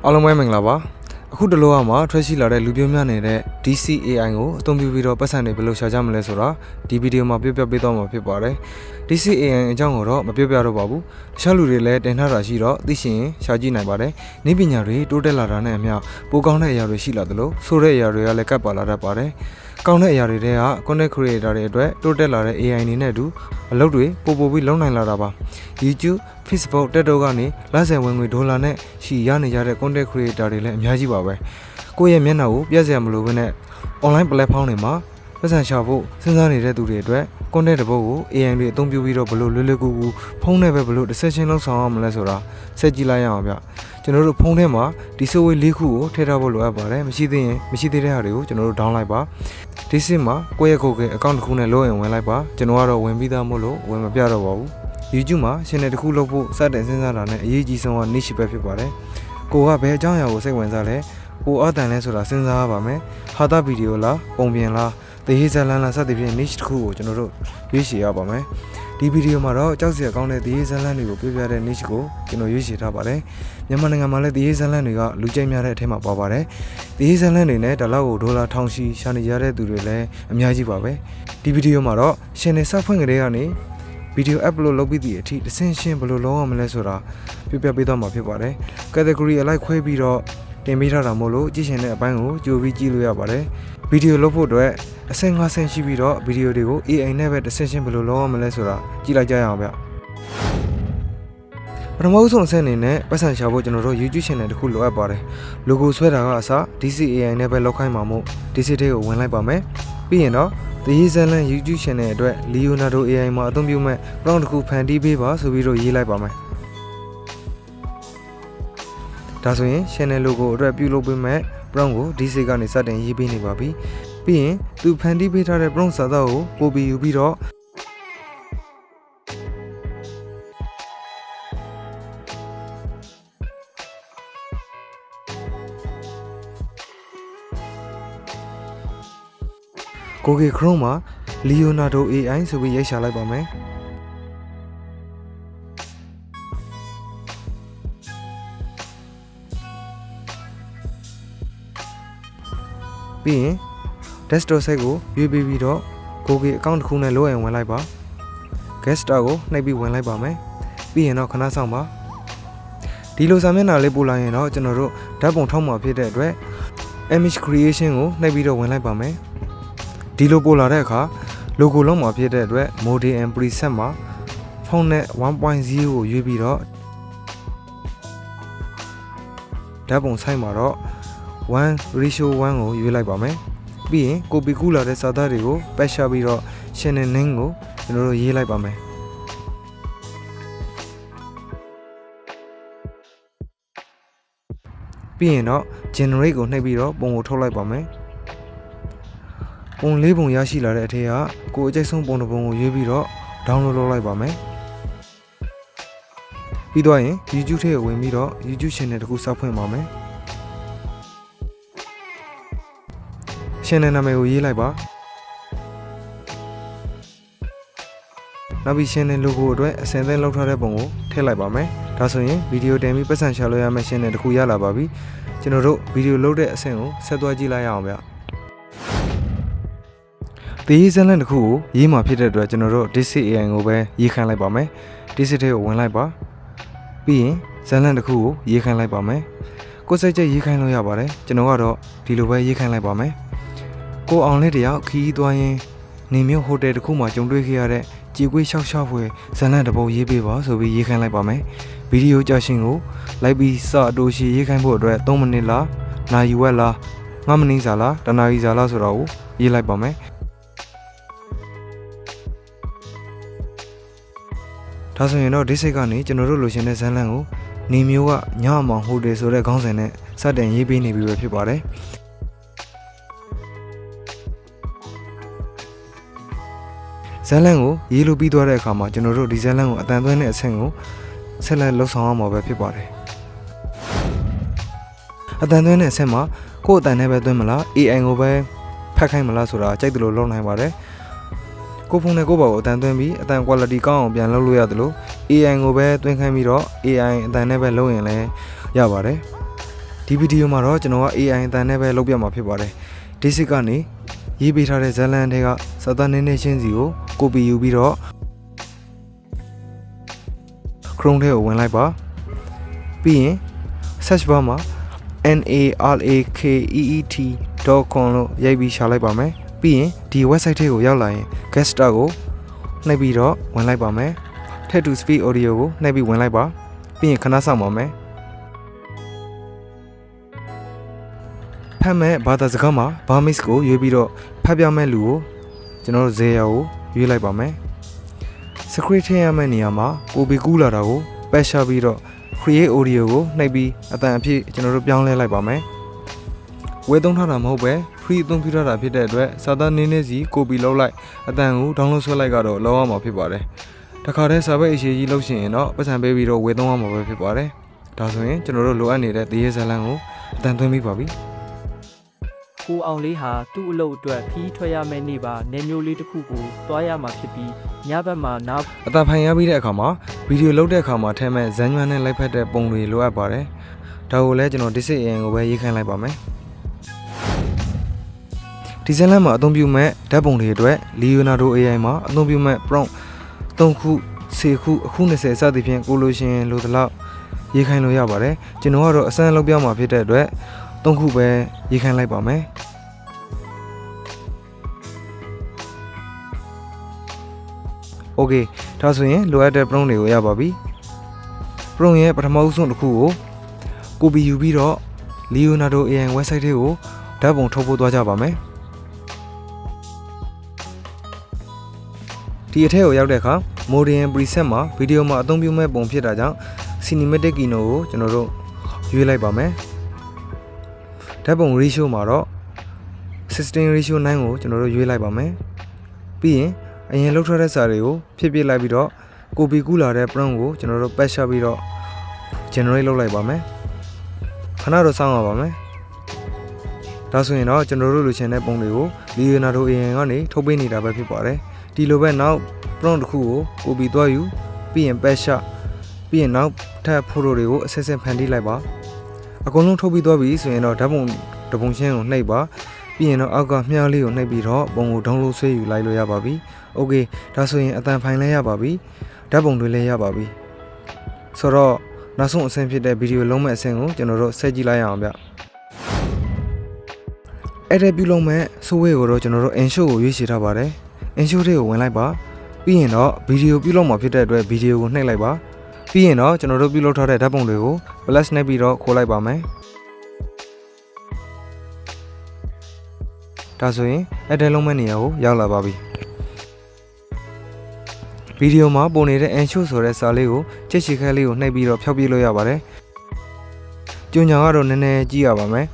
အားလုံးပဲမင်္ဂလာပါအခုတလောကမှာထွက်ရှိလာတဲ့လူပြောများနေတဲ့ DCAI ကိုအသုံးပြုပြီးတော့ပတ်စံတွေဘယ်လိုရှာကြမလဲဆိုတာဒီဗီဒီယိုမှာပြပြပေးသွားမှာဖြစ်ပါတယ် DCAI အကြောင်းကိုတော့မပြပြတော့ပါဘူးတခြားလူတွေလည်းတင်ထားတာရှိတော့သိရှိရင်ရှာကြည့်နိုင်ပါတယ်နည်းပညာတွေတိုးတက်လာတာနဲ့အမျှပိုကောင်းတဲ့အရာတွေရှိလာသလိုဆိုတဲ့အရာတွေကလည်းကပ်ပါလာတတ်ပါတယ်ကောင်းတဲ့အရာတွေတဲက content creator တွေအတွက်တိုးတက်လာတဲ့ AI အနေနဲ့အတူအလုပ်တွေပို့ပြီးလုပ်နိုင်လာတာပါ YouTube Facebook တက်တော့ကနေလဆယ်ဝင်ငွေဒေါ်လာနဲ့ရှီရနေကြတဲ့ content creator တွေလည်းအများကြီးပါပဲကိုယ့်ရဲ့မျက်နှာကိုပြည့်စရာမလိုဘဲနဲ့ online platform တွေမှာပတ်စံရှာဖို့စဉ်းစားနေတဲ့သူတွေအတွက် content တစ်ပုဒ်ကို AI တွေအသုံးပြုပြီးတော့ဘလို့လွယ်လွယ်ကူကူဖုန်းနဲ့ပဲဘလို့ decision လုပ်ဆောင်ရမလဲဆိုတာဆက်ကြည့်လိုက်ရအောင်ဗျကျွန်တော်တို့ဖုန်းထဲမှာဒီ software ၄ခုကိုထည့်ထားဖို့လိုအပ်ပါတယ်မရှိသေးရင်မရှိသေးတဲ့ဟာတွေကိုကျွန်တော်တို့ down လိုက်ပါဒီစစ်မှာကိုယ့်ရဲ့ကိုယ် account တစ်ခုနဲ့ login ဝင်လိုက်ပါကျွန်တော်ကတော့ဝင်ပြီးသားမို့လို့ဝင်မပြတော့ပါဘူး YouTube မှာ channel တစ်ခုလုပ်ဖို့စတင်စဉ်းစားတာနဲ့အရေးကြီးဆုံးက niche ပဲဖြစ်ပါတယ်ကိုကဘယ်အကြောင်းအရာကိုစိတ်ဝင်စားလဲကိုအတန်လဲဆိုတာစဉ်းစားရပါမယ်ဟာတာဗီဒီယိုလားပုံပြင်လားတရေဇလန်းလားစသဖြင့် niche တစ်ခုကိုကျွန်တော်တို့ရွေးချယ်ရပါမယ်ဒီဗီဒီယိုမှာတော့ကြောက်စရာကောင်းတဲ့တရေဇလန်းတွေကိုပြပြတဲ့ niche ကိုကျွန်တော်ရွေးချယ်ထားပါတယ်မြန်မာနိုင်ငံမှာလည်းတရေဇလန်းတွေကလူကြိုက်များတဲ့အထက်မှာပါပါတယ်တရေဇလန်းတွေနဲ့ဒေါ်လာကိုဒေါ်လာထောင်ချီရှာနေကြတဲ့သူတွေလည်းအများကြီးပါပဲဒီဗီဒီယိုမှာတော့ channel စဖွင့်ကြတဲ့ကနေဗီဒီယို upload လုပ်ပြီးသည့်အထိတစ်ဆင့်ရှင်းဘယ်လိုလုပ်ရမလဲဆိုတာပြပြပေးသွားမှာဖြစ်ပါတယ် category အလိုက်ခွဲပြီးတော့တင်ပေးထားတာမို့လို့ကြည့်ရှင်တဲ့အပိုင်းကိုကြိုပြီးကြည့်လို့ရပါတယ်ဗီဒီယိုလုပ်ဖို့အတွက်အဆင့်5ဆင့်ရှိပြီးတော့ဗီဒီယိုတွေကို AI နဲ့ပဲတစ်ဆင့်ရှင်းဘယ်လိုလုပ်ရမလဲဆိုတာကြည့်လိုက်ကြရအောင်ဗျပထမဆုံးအဆင့်အနေနဲ့ပတ်စံရှာဖို့ကျွန်တော်တို့ YouTube channel တစ်ခုလိုအပ်ပါတယ် logo ဆွဲတာကအစ DCAI နဲ့ပဲလောက်ခိုင်းမှာမို့ DC ထဲကိုဝင်လိုက်ပါမယ်ပြီးရင်တော့The Zealand YouTube channel အတွက် Leonardo AI မှာအသုံးပြုမဲ့ prompt တစ်ခုဖန်တီးပေးပါဆိုပြီးတော့ရေးလိုက်ပါမယ်ဒါဆိုရင် channel logo အတွက်ပြုလုပ်ပေးမဲ့ prompt ကို DC ကနေစတင်ရေးပေးနေပါပြီပြီးရင်သူဖန်တီးပေးထားတဲ့ prompt စာသားကိုပို့ပြီးယူပြီးတော့Google Chrome မှာ Leonardo AI ဆိုပြီးရိုက်ရှာလိုက်ပါမယ်ပြီးရင် desktop site ကိုရွေးပြီးတော့ Google account တစ်ခုနဲ့ login ဝင်လိုက်ပါ guest star ကိုနှိပ်ပြီးဝင်လိုက်ပါမယ်ပြီးရင်တော့ခဏဆောင်ပါဒီလိုစာမျက်နှာလေးပို့လိုက်ရင်တော့ကျွန်တော်တို့ဓာတ်ပုံထောက်မှာဖြစ်တဲ့အတွက် image creation ကိုနှိပ်ပြီးတော့ဝင်လိုက်ပါမယ်ဒီလိုပို့လာတဲ့အခါ logo လုံးမှာဖြစ်တဲ့အတွက် model and preset မှာ font နဲ့ 1.0 ကိုရွေးပြီးတော့ဓာတ်ပုံဆိုင်မှာတော့ 1:1 ကိုရွေးလိုက်ပါမယ်ပြီးရင် copy ကူးလာတဲ့စာသားတွေကိုပတ်ရှာပြီးတော့ channel name ကိုကျွန်တော်တို့ရေးလိုက်ပါမယ်ပြီးရင်တော့ generate ကိုနှိပ်ပြီးတော့ပုံကိုထုတ်လိုက်ပါမယ်ပုံလေးပုံရရှိလာတဲ့အထက်ကကိုအကြိုက်ဆုံးပုံတစ်ပုံကိုရွေးပြီးတော့ download လုပ်လိုက်ပါမယ်ပြီးတော့ရင် YouTube ထဲကိုဝင်ပြီးတော့ YouTube channel တစ်ခုစောက်ဖွင့်ပါမယ် channel နာမည်ကိုရေးလိုက်ပါနောက်ပြီး channel logo အတွက်အစင်သင်းလောက်ထားတဲ့ပုံကိုထည့်လိုက်ပါမယ်ဒါဆိုရင်ဗီဒီယိုတင်ပြီးပတ်စံရှာလို့ရမယ့် channel တစ်ခုရလာပါပြီကျွန်တော်တို့ဗီဒီယိုလုပ်တဲ့အဆင့်ကိုဆက်သွားကြည့်လိုက်ရအောင်ဗျThe Zealand တစ်ခုကိုရေးမှာဖြစ်တဲ့အတွက်ကျွန်တော်တို့ DCAI ကိုပဲရေးခိုင်းလိုက်ပါမယ် DC ထဲကိုဝင်လိုက်ပါပြီးရင် Zealand တစ်ခုကိုရေးခိုင်းလိုက်ပါမယ်ကိုယ်စိတ်ကြိုက်ရေးခိုင်းလို့ရပါတယ်ကျွန်တော်ကတော့ဒီလိုပဲရေးခိုင်းလိုက်ပါမယ်ကိုအောင်လေးတယောက်ခီးသွားရင်နေမြို့ဟိုတယ်တစ်ခုမှာကြုံတွေ့ခဲ့ရတဲ့ကြေကွေးရှောက်ရှောက်ဖွယ်ဇလန်တစ်ပုတ်ရေးပေးပါဆိုပြီးရေးခိုင်းလိုက်ပါမယ်ဗီဒီယိုကြာရှင်ကိုလိုက်ပြီးစအတူရှိရေးခိုင်းဖို့အတွက်3မိနစ်လားနာရီဝက်လား9မိနစ်စာလားတနာရီစာလားဆိုတော့ကိုရေးလိုက်ပါမယ်ဒါဆိုရင်တော့ဒီစိတ်ကနေကျွန်တော်တို့လိုချင်တဲ့ဇလန်ကိုနေမျိုးကညအမောင်ဟိုတယ်ဆိုတဲ့ခေါင်းစဉ်နဲ့စတင်ရေးပေးနေပြီပဲဖြစ်ပါတယ်ဇလန်ကိုရေးလို့ပြီးသွားတဲ့အခါမှာကျွန်တော်တို့ဒီဇလန်ကိုအတန်သွင်းတဲ့အဆင့်ကိုဆက်လက်လှုပ်ဆောင်ရမှာပဲဖြစ်ပါတယ်အတန်သွင်းတဲ့အဆင့်မှာကိုယ့်အတန်နဲ့ပဲသွင်းမလား AI ကိုပဲဖတ်ခိုင်းမလားဆိုတာကြိုက်တယ်လို့လုပ်နိုင်ပါတယ်ကိုဖုန်းနဲ့ကိုယ့်ဘာကိုအတန်သွင်းပြီးအတန် quality ကောင်းအောင်ပြန်လုပ်လို့ရတယ်လို့ AI ကိုပဲသွင်းခိုင်းပြီးတော့ AI အတန်နဲ့ပဲလုပ်ရင်လည်းရပါတယ် ဒီဗီဒီယိုမှာတော့ကျွန်တော်က AI အတန်နဲ့ပဲလုပ်ပြမှာဖြစ်ပါတယ်ဒီစစ်ကနေရေးပေးထားတဲ့ဇာတ်လမ်းတွေကစာသားနည်းနည်းချင်းစီကို copy ယူပြီးတော့ Chrome ထဲကိုဝင်လိုက်ပါပြီးရင် search bar မှာ narakeet.com လို့ရိုက်ပြီးရှာလိုက်ပါမယ်ပြီးရင်ဒီ website ထဲကိုရောက်လာရင် get start ကိုနှိပ်ပြီးတော့ဝင်လိုက်ပါမယ် text to speech audio ကိုနှိပ်ပြီးဝင်လိုက်ပါပြီးရင်ခဏစောင့်ပါမယ်ဖတ်မဲ့ဘာသာစကားမှာ Burmese ကိုရွေးပြီးတော့ဖတ်ပြမဲ့လူကိုကျွန်တော်တို့ဇေယျကိုရွေးလိုက်ပါမယ် script ထည့်ရမယ့်နေရာမှာကိုပီကူးလာတာကိုပတ်ရှာပြီးတော့ create audio ကိုနှိပ်ပြီးအတန်အဖြစ်ကျွန်တော်တို့ပြောင်းလဲလိုက်ပါမယ်ဝယ်သုံးထားတာမဟုတ်ပဲ free အသုံးပြုထားတာဖြစ်တဲ့အတွက်စာသားနည်းနည်းစီ copy လုပ်လိုက်အတန်ကို download ဆွဲလိုက်ကတော့လောက်အောင်မှာဖြစ်ပါတယ်တခါတည်းစာပဲအရေးကြီးလုပ်ရှင်ရင်တော့ပတ်စံပေးပြီးတော့ဝယ်သုံးအောင်မှာပဲဖြစ်ပါတယ်ဒါဆိုရင်ကျွန်တော်တို့လိုအပ်နေတဲ့တရေဇာတ်လမ်းကိုအတန်သွင်းပြီးပါပြီကိုအောင်လေးဟာသူ့အလုပ်အတွက်ခီးထွက်ရမယ့်နေ့ပါနေမျိုးလေးတစ်ခုကိုတွားရမှာဖြစ်ပြီးညဘက်မှာနောက်အတန်ဖိုင်ရပြီးတဲ့အခါမှာဗီဒီယိုလုပ်တဲ့အခါမှာထဲမဲ့ဇန်ညွမ်းနဲ့လိုက်ဖက်တဲ့ပုံတွေလိုအပ်ပါတယ်ဒါကိုလည်းကျွန်တော် DCAN ကိုပဲရေးခိုင်းလိုက်ပါမယ်ဒီဇာတ်လမ်းမှာအသုံးပြုမဲ့ဓာတ်ပုံတွေအတွက် Leonardo AI မှာအသုံးပြုမဲ့ prompt 3ခု10ခုအခု20စသဖြင့်ကိုလိုရှင်လိုသလောက်ရေးခိုင်းလို့ရပါတယ်ကျွန်တော်ကတော့အစမ်းလုပ်ပြမှာဖြစ်တဲ့အတွက်3ခုပဲရေးခိုင်းလိုက်ပါမယ်โอเคဒါဆိုရင်လိုအပ်တဲ့ prompt တွေကိုရပါပြီ prompt ရဲ့ပထမအဆုံးတစ်ခုကို copy ယူပြီးတော့ Leonardo AI website ထဲကိုဓာတ်ပုံထုတ်ပို့သွားကြပါမယ်ဒီအထက်ကိုရောက်တဲ့အခါ Modern preset မှာ video မှာအသုံးပြုမဲ့ပုံဖြစ်တာကြောင့် cinematic keynote ကိုကျွန်တော်တို့ရွေးလိုက်ပါမယ်ဓာတ်ပုံ ratio မှာတော့ 16 ratio 9ကိုကျွန်တော်တို့ရွေးလိုက်ပါမယ်ပြီးရင်အရင်လှုပ်ထားတဲ့စာတွေကိုဖြည့်ပြလိုက်ပြီးတော့ copy ကူးလာတဲ့ prompt ကိုကျွန်တော်တို့ပတ်ရှာပြီးတော့ generate လုပ်လိုက်ပါမယ်ခဏတော့စောင့်ရပါမယ်ဒါဆိုရင်တော့ကျွန်တော်တို့လိုချင်တဲ့ပုံတွေကို Leonardo AI ကနေထုတ်ပေးနေတာပဲဖြစ်ပါတယ်ဒီလိုပဲနောက် prompt တစ်ခုကို copy သွားယူပြီးရင်ပတ်ရှာပြီးရင်နောက်ထပ် photo တွေကိုအဆက်ဆက်ဖန်တီးလိုက်ပါအကုန်လုံးထုတ်ပြီးသွားပြီဆိုရင်တော့ဓာတ်ပုံတစ်ပုံချင်းကိုနှိပ်ပါပြီးရင်တော့အောက်ကမြှားလေးကိုနှိပ်ပြီးတော့ပုံကို download ဆွဲယူလိုက်လို့ရပါပြီโอเคဒါဆိုရင်အတန်ဖိုင်လည်းရပါပြီဓာတ်ပုံတွေလည်းရပါပြီဆိုတော့နောက်ဆုံးအဆင့်ဖြစ်တဲ့ဗီဒီယိုလုံးမဲ့အဆင့်ကိုကျွန်တော်တို့ဆက်ကြည့်လိုက်ရအောင်ဗျအဲ့ဒါပြုလုပ်မဲ့ software ကိုတော့ကျွန်တော်တို့ Ensure ကိုရွေးချယ်ထားပါတယ် Ensure တွေကိုဝင်လိုက်ပါပြီးရင်တော့ဗီဒီယိုပြုလုပ်မှာဖြစ်တဲ့အတွက်ဗီဒီယိုကိုနှိပ်လိုက်ပါပြီးရင်တော့ကျွန်တော်တို့ပြုလုပ်ထားတဲ့ဓာတ်ပုံတွေကို plus နှိပ်ပြီးတော့ခိုးလိုက်ပါမယ်ဒါဆိုရင်အဲ့ဒါလုံးမဲ့နေရာကိုရောက်လာပါပြီဗီဒီယိုမှာပုံနေတဲ့ Ensure ဆိုတဲ့စာလေးကိုချက်ချီခဲလေးကိုနှိပ်ပြီးတော့ဖျောက်ပြလို့ရပါတယ်ကြုံညာကတော့နည်းနည်းကြည့်ရပါမယ်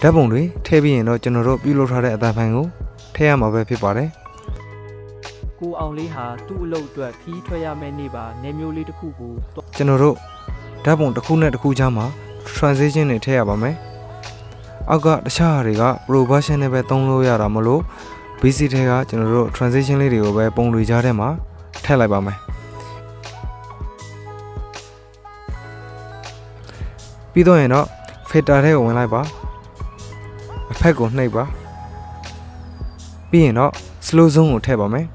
ဓာတ်ပုံတွေထည့်ပြီးရင်တော့ကျွန်တော်တို့ပြုလုပ်ထားတဲ့အတန်ဖိုင်ကိုထည့်ရမှာပဲဖြစ်ပါတယ်ကိုအောင်လေးဟာသူ့အလုပ်အတွက်ခီးထွက်ရမယ့်နေ့ပါနေမျိုးလေးတစ်ခုကိုကျွန်တော်တို့ဓာတ်ပုံတစ်ခုနဲ့တစ်ခုကြားမှာ transition တွေထည့်ရပါမယ်အောက်ကတခြားတွေက pro version နဲ့ပဲသုံးလို့ရတာမလို့ basic ထဲကကျွန်တော်တို့ transition လေးတွေကိုပဲပုံတွေကြားထဲမှာထည့်လိုက်ပါမယ်ပြီးတော့ရင်တော့ filter ထဲကိုဝင်လိုက်ပါအဖက်ကိုနှိပ်ပါပြီးရင်တော့ slow zone ကိုထည့်ပါမယ်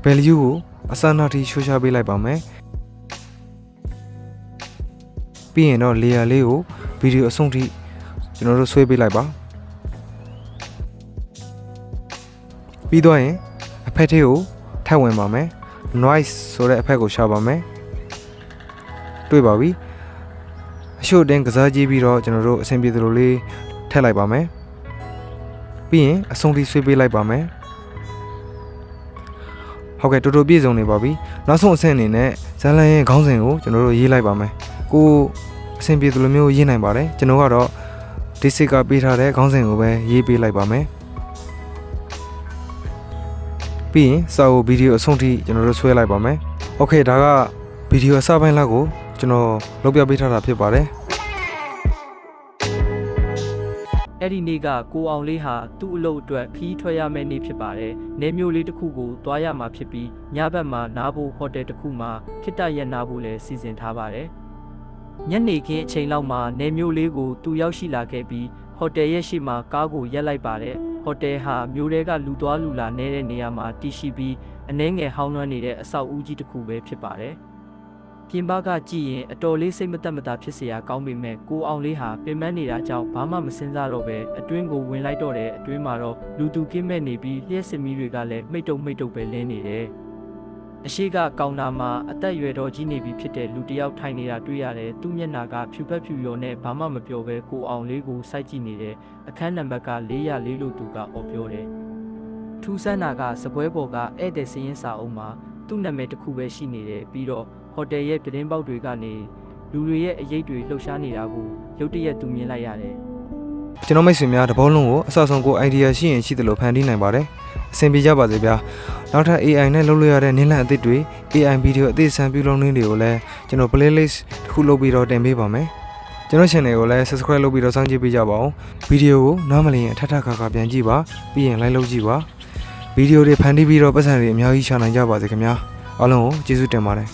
value ကိုအစနာထိချိုးချပေးလိုက်ပါမယ်ပြီးရင်တော့ layer လေးကို video အဆုံးထိကျွန်တော်တို့ဆွဲပေးလိုက်ပါပြီးတော့ရင်အဖက်ထဲကိုထပ်ဝင်ပါမယ် noise ဆိုတဲ့အဖက်ကိုရှာပါမယ်တွေ့ပါပြီအရှို့တင်းကစားကြည့်ပြီးတော့ကျွန်တော်တို့အဆင်ပြေသလိုလေးထည့်လိုက်ပါမယ်ပြီးရင်အဆုံးထိဆွဲပေးလိုက်ပါမယ်ဟုတ်ကဲ့တော်တော်ပြည့်စုံနေပါပြီနောက်ဆုံးအဆင့်အနေနဲ့ဇာတ်လမ်းရဲ့ခေါင်းစဉ်ကိုကျွန်တော်တို့ရေးလိုက်ပါမယ်ကိုအဆင်ပြေသလိုမျိုးရေးနိုင်ပါတယ်ကျွန်တော်ကတော့ဒီစစ်ကပေးထားတဲ့ခေါင်းစဉ်ကိုပဲရေးပေးလိုက်ပါမယ်ပြီးရင်စာအုပ်ဗီဒီယိုအဆုံးထိကျွန်တော်တို့ဆွဲလိုက်ပါမယ်โอเคဒါကဗီဒီယိုအစပိုင်းလောက်ကိုကျွန်တော်လုပ်ပြပေးထားတာဖြစ်ပါတယ်အဲ့ဒီနေ့ကကိုအောင်လေးဟာသူ့အလုပ်အတွက်ခီးထွက်ရမယ့်နေ့ဖြစ်ပါတယ်နေမျိုးလေးတစ်ခုကိုတွားရမှာဖြစ်ပြီးညဘက်မှာနားဖို့ဟိုတယ်တစ်ခုမှာခိတ္တရက်နားဖို့လည်းစီစဉ်ထားပါတယ် ညနေခင်းအချိန်လောက်မှာနေမျိုးလေးကိုသူရောက်ရှိလာခဲ့ပြီးဟိုတယ်ရဲ့ရှေ့မှာကားကိုရပ်လိုက်ပါတယ်ဟိုတယ်ဟာမြို့ထဲကလူသွားလူလာနေတဲ့နေရာမှာတည်ရှိပြီးအနှဲငယ်ဟောင်းနှွမ်းနေတဲ့အဆောက်အဦကြီးတစ်ခုပဲဖြစ်ပါတယ်ပြင်ပကကြည့်ရင်အတော်လေးစိတ်မသက်မသာဖြစ်စရာကောင်းပေမဲ့ကိုအောင်လေးဟာပင်ပန်းနေတာကြောင့်ဘာမှမစင်စားတော့ပဲအတွင်းကိုဝင်လိုက်တော့တဲ့အတွင်းမှာတော့လူသူကင်းမဲ့နေပြီးလျှက်စစ်မီးတွေကလည်းမိတ်တုံပဲလင်းနေတယ်အရှိကကောင်တာမှာအသက်အရွယ်တော်ကြီးနေပြီဖြစ်တဲ့လူတစ်ယောက်ထိုင်နေတာတွေ့ရတယ်သူ့မျက်နှာကဖြူဖက်ဖြူရောနဲ့ဘာမှမပြောပဲကိုအောင်လေးကိုစိုက်ကြည့်နေတယ်အခန်းနံပါတ်က404လို့သူကအော်ပြောတယ်ထူးဆန်းတာကစပွဲပေါ်ကဧည့်သည်စရင်စာအုပ်မှာသူ့နာမည်တစ်ခုပဲရှိနေတယ်ပြီးတော့ဟိုတယ်ရဲ့ပြတင်းပေါက်တွေကနေလူတွေရဲ့အရေးတွေလှုပ်ရှားနေတာကိုရုတ်တရက်သူမြင်လိုက်ရတယ် ကျွန်တော်မိတ်ဆွေများတဘောလုံးကိုအဆောက်ဆုံးကို idea ရှိရင်ရှိတယ်လို့ဖန်တီးနိုင်ပါတယ်အဆင်ပြေကြပါစေဗျာနောက်ထပ် AI နဲ့လုပ်လို့ရတဲ့နည်းလမ်းအသစ်တွေ AI ဗီဒီယိုအသစ်ဆန်းပြုလုပ်နည်းတွေကိုလည်းကျွန်တော် playlist တစ်ခုလုပ်ပြီးတော့တင်ပေးပါမယ်ကျွန်တော် channel ကိုလည်း subscribe လုပ်ပြီးတော့စောင့်ကြည့်ပေးကြပါဦးဗီဒီယိုကိုနားမလည်ရင်ထပ်ထပ်ခါခါပြန်ကြည့်ပါပြီးရင် like လုပ်ကြည့်ပါဗီဒီယိုတွေဖန်တီးပြီးတော့ပတ်စံတွေအများကြီးရှာနိုင်ကြပါစေခင်ဗျာအားလုံးကိုကျေးဇူးတင်ပါတယ်